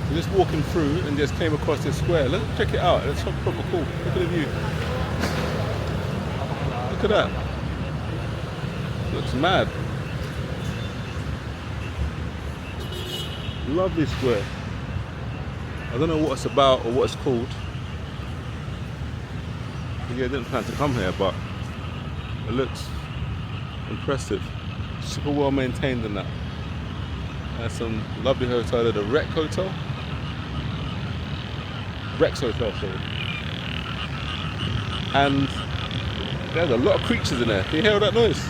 We're just walking through and just came across this square. Let's check it out. It's so proper cool. Look at the view. Look at that. Looks mad. Lovely square. I don't know what it's about or what it's called. Yeah, I didn't plan to come here, but it looks impressive. Super well maintained in that. There's some lovely hotel there, the Rex Hotel. Rex Hotel, sorry. And there's a lot of creatures in there. Can you hear all that noise?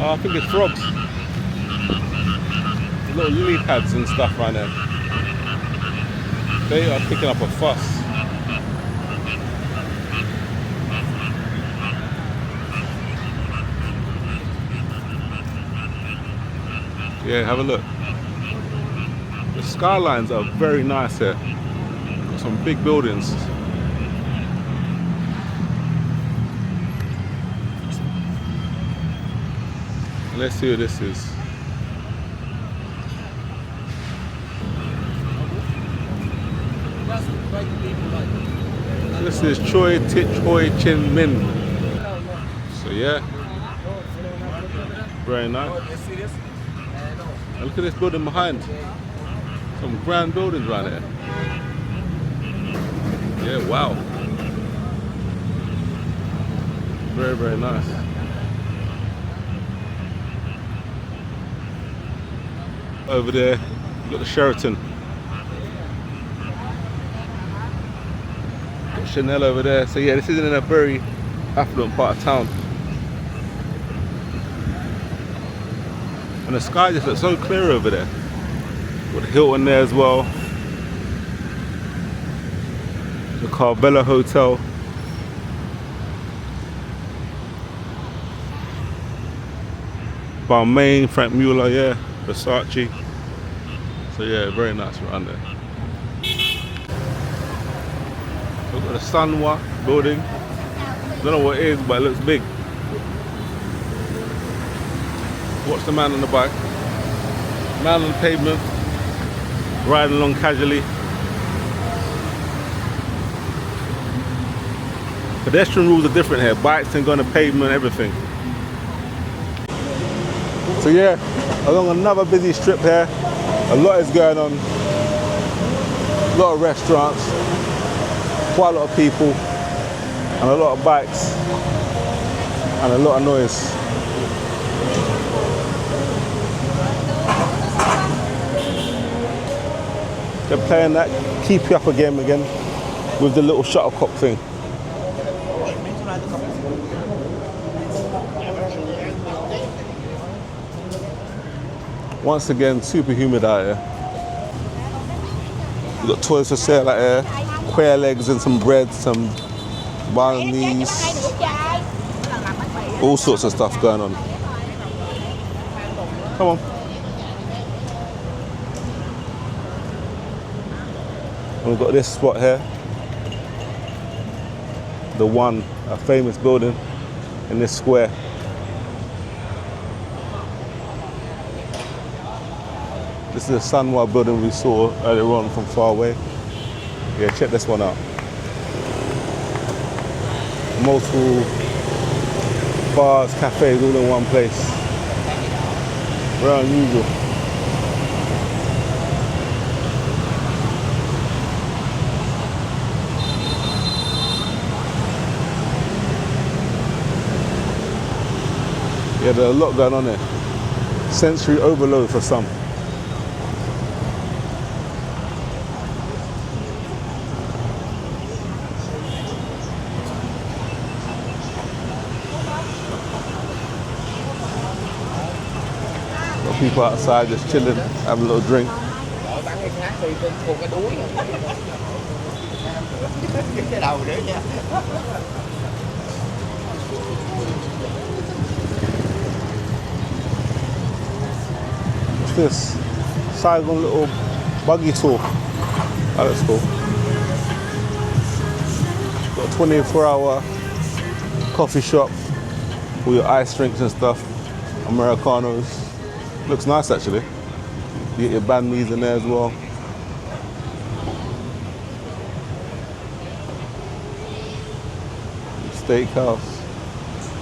Oh, I think it's frogs. The little lily pads and stuff right there. They are kicking up a fuss. Yeah, have a look. The skylines are very nice here. Got some big buildings. Let's see what this is. This is Choi Tit Hoi Chin Min. So yeah, very nice. And look at this building behind. Some grand buildings right there. Yeah, wow. Very, very nice. Over there, you've got the Sheraton. Got Chanel over there. So yeah, this isn't in a very affluent part of town. And the sky just looks so clear over there. Got the Hilton there as well. The Carvela Hotel. Balmain, Frank Mueller, yeah. Versace. So yeah, very nice around there. Look at the Sanwa building. Don't know what it is, but it looks big. Watch the man on the bike. Man on the pavement. Riding along casually. Pedestrian rules are different here. Bikes can go on the pavement, everything. So yeah, along another busy strip here. A lot is going on. A lot of restaurants. Quite a lot of people. And a lot of bikes. And a lot of noise. They're playing that keep you up again with the little shuttlecock thing. Once again, super humid out here. We've got toys for sale out here. Quail legs and some bread, some bolognese. All sorts of stuff going on. Come on. And we've got this spot here. The One, a famous building in this square. This is the Sanwa building we saw earlier on from far away. Yeah, check this one out. Multiple bars, cafes, all in one place. Very unusual. Yeah, there's a lot going on here. Sensory overload for some. People outside just chilling, having a little drink. What's this? Saigon little buggy tour. Oh, that's cool. Got a 24-hour coffee shop, all your ice drinks and stuff, Americanos. Looks nice actually. You get your banh mi's in there as well. Steakhouse.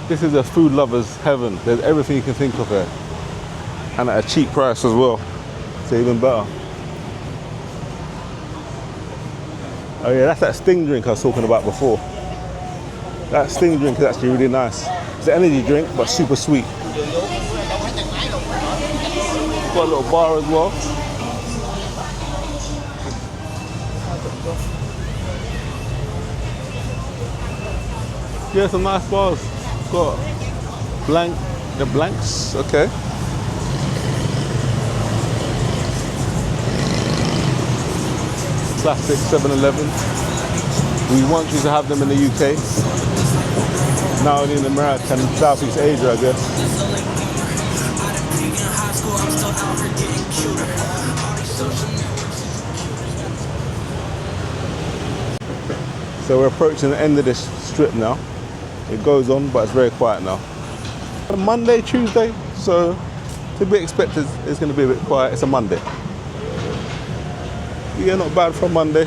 This is a food lover's heaven. There's everything you can think of here. And at a cheap price as well. So even better. Oh yeah, that's that Sting drink I was talking about before. That Sting drink is actually really nice. It's an energy drink, but super sweet. Got a little bar as well. Yeah, some nice bars. Got the blanks, okay. Classic 7-Eleven. We once used to have them in the UK. Now only in America and Southeast Asia, I guess. So we're approaching the end of this strip now. It goes on, but it's very quiet now. Monday, Tuesday, so to be expected it's going to be a bit quiet. It's a Monday. Yeah, not bad for a Monday.